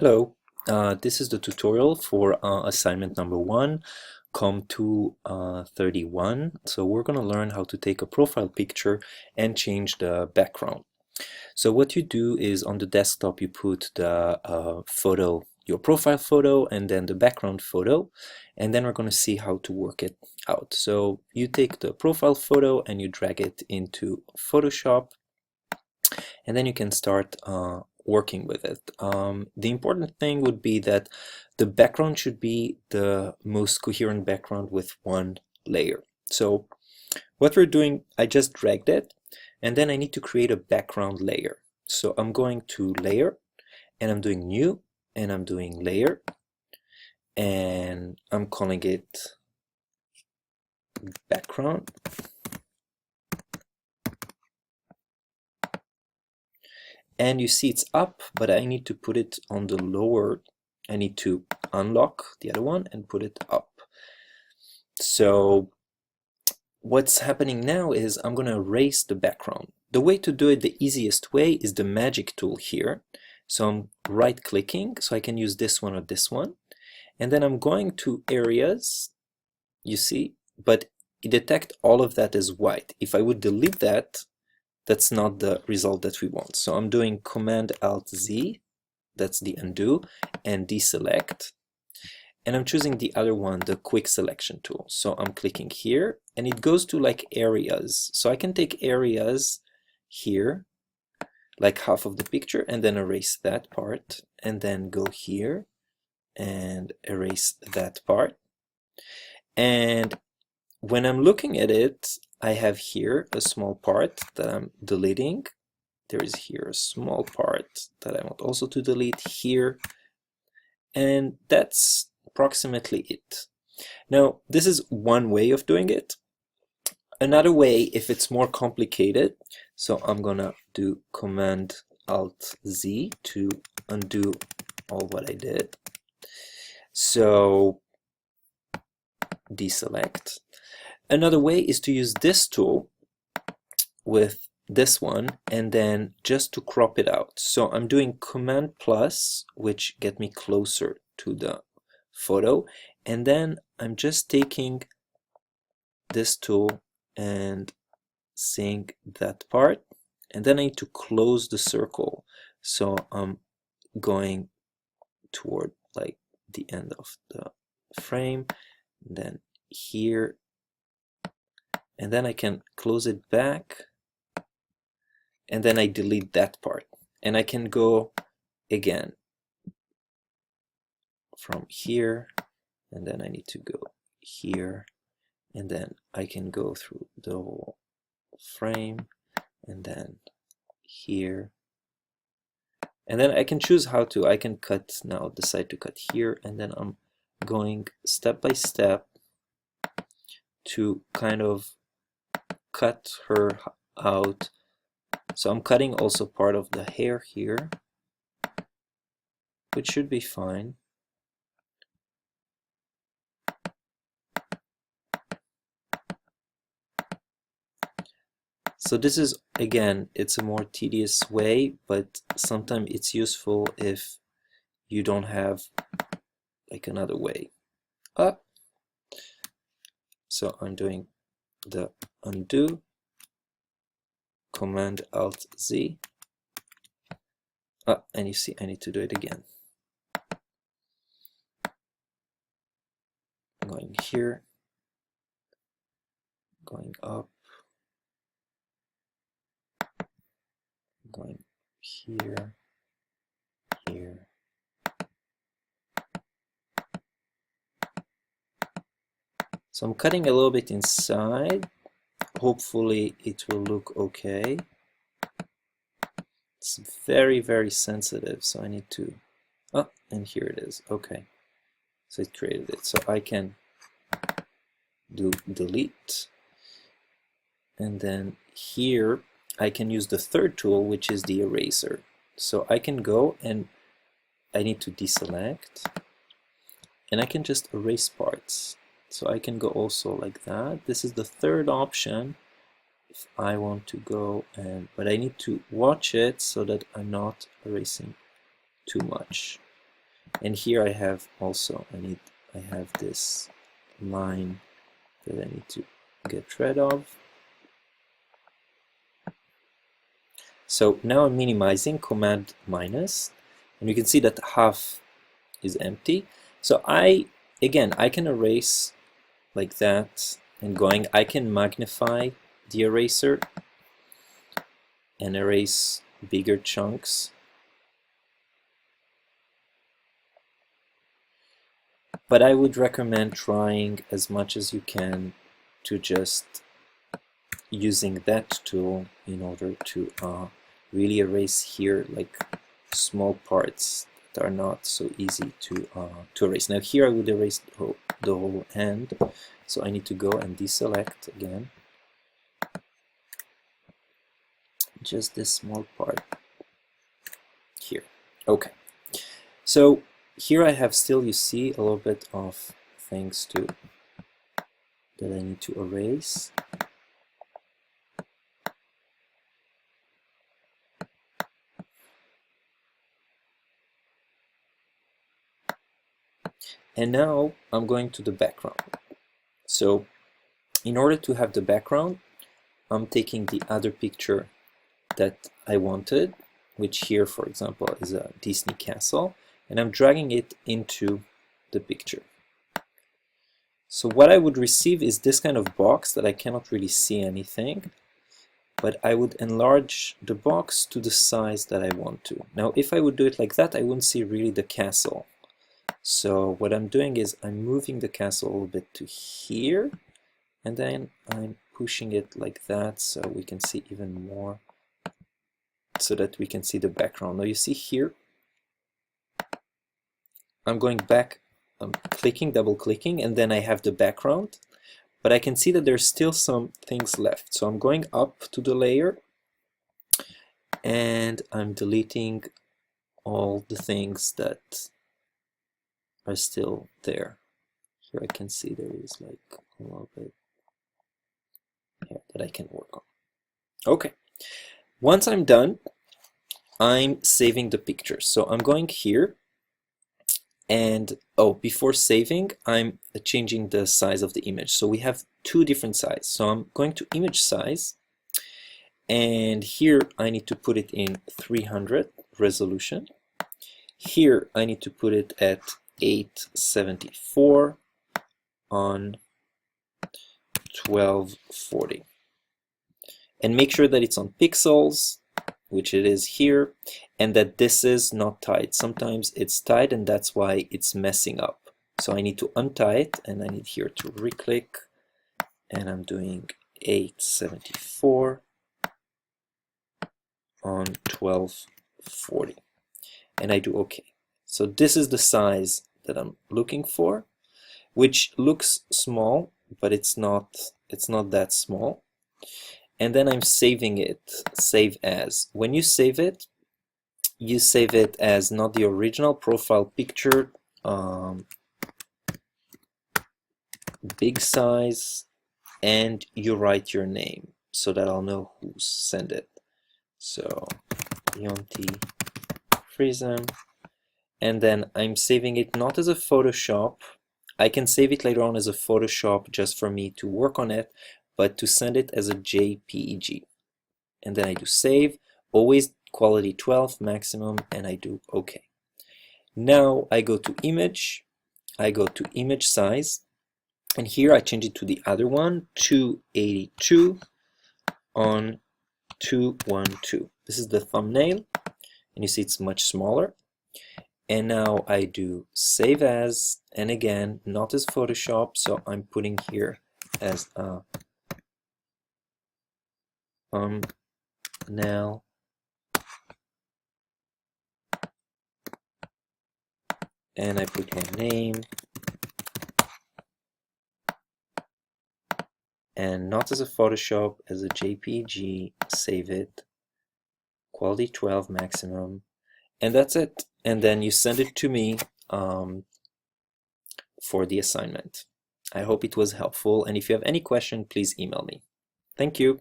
Hello, this is the tutorial for assignment number 1, COMM 231. So we're going to learn how to take a profile picture and change the background. So what you do is on the desktop you put the photo, your profile photo, and then the background photo, and then we're going to see how to work it out. So you take the profile photo and you drag it into Photoshop, and then you can start working with it. The important thing would be that the background should be the most coherent background with one layer. So what we're doing, I just dragged it, and then I need to create a background layer. So I'm going to layer, and I'm doing new, and I'm doing layer, and I'm calling it background. And you see it's up, but I need to put it on the lower. I need to unlock the other one and put it up. So what's happening now is I'm going to erase the background. The way to do it, the easiest way, is the magic tool here. So I'm right clicking, so I can use this one or this one. And then I'm going to areas, you see, but it detects all of that as white. If I would delete that, that's not the result that we want. So I'm doing Command-Alt-Z, that's the undo, and deselect. And I'm choosing the other one, the quick selection tool. So I'm clicking here, and it goes to like areas. So I can take areas here, like half of the picture, and then erase that part, and then go here and erase that part. And when I'm looking at it, I have here a small part that I'm deleting. There is here a small part that I want also to delete here. And that's approximately it. Now, this is one way of doing it. Another way, if it's more complicated, so I'm gonna do Command-Alt-Z to undo all what I did. So deselect. Another way is to use this tool with this one and then just to crop it out. So I'm doing Command plus, which get me closer to the photo, and then I'm just taking this tool and seeing that part, and then I need to close the circle. So I'm going toward like the end of the frame, and then here, and then I can close it back, and then I delete that part, and I can go again from here, and then I need to go here, and then I can go through the whole frame, and then here, and then I can choose how to. I can cut now, decide to cut here, and then I'm going step by step to kind of cut her out. So I'm cutting also part of the hair here, which should be fine. So this is, again, it's a more tedious way, but sometimes it's useful if you don't have like another way. So I'm doing the undo, Command-Alt-Z. And you see I need to do it again. Going here, going up, going here, here. So I'm cutting a little bit inside. Hopefully it will look okay. It's very, very sensitive, so I need to, and here it is, okay. So it created it. So I can do delete, and then here I can use the third tool, which is the eraser. So I can go and I need to deselect, and I can just erase parts. So I can go also like that. This is the third option if I want to go, but I need to watch it so that I'm not erasing too much. And here I have also, I have this line that I need to get rid of. So now I'm minimizing, Command minus, and you can see that half is empty. So again, I can erase like that and going, I can magnify the eraser and erase bigger chunks. But I would recommend trying as much as you can to just using that tool in order to really erase here like small parts that are not so easy to erase. Now here I would erase the whole end, so I need to go and deselect again just this small part here. Okay, so here I have still, you see, a little bit of things that I need to erase. And now I'm going to the background. So in order to have the background, I'm taking the other picture that I wanted, which here, for example, is a Disney castle, and I'm dragging it into the picture. So what I would receive is this kind of box that I cannot really see anything, but I would enlarge the box to the size that I want to. Now, if I would do it like that, I wouldn't see really the castle. So what I'm doing is I'm moving the castle a little bit to here, and then I'm pushing it like that so we can see even more, so that we can see the background. Now you see here, I'm going back, I'm clicking, double clicking, and then I have the background, but I can see that there's still some things left. So I'm going up to the layer and I'm deleting all the things that are still there. Here I can see there is like a little bit here that I can work on. Okay, once I'm done, I'm saving the picture. So I'm going here, and before saving, I'm changing the size of the image. So we have two different sizes. So I'm going to image size, and here I need to put it in 300 resolution. Here I need to put it at 874 on 1240. And make sure that it's on pixels, which it is here, and that this is not tied. Sometimes it's tied and that's why it's messing up. So I need to untie it, and I need here to re-click, and I'm doing 874 on 1240, and I do OK. So this is the size that I'm looking for, which looks small, but it's not that small. And then I'm saving it, save as. When you save it as not the original profile picture, big size, and you write your name so that I'll know who sent it. So Yonti Friesen, and then I'm saving it not as a Photoshop. I can save it later on as a Photoshop just for me to work on it, but to send it as a JPEG. And then I do save, always quality 12 maximum, and I do OK. Now I go to image, I go to image size, and here I change it to the other one, 282 on 212. This is the thumbnail, and you see it's much smaller. And now I do save as, and again, not as Photoshop, so I'm putting here as a thumbnail, and I put my name, and not as a Photoshop, as a JPG, save it, quality 12 maximum, and that's it. And then you send it to me for the assignment. I hope it was helpful, and if you have any question, please email me. Thank you.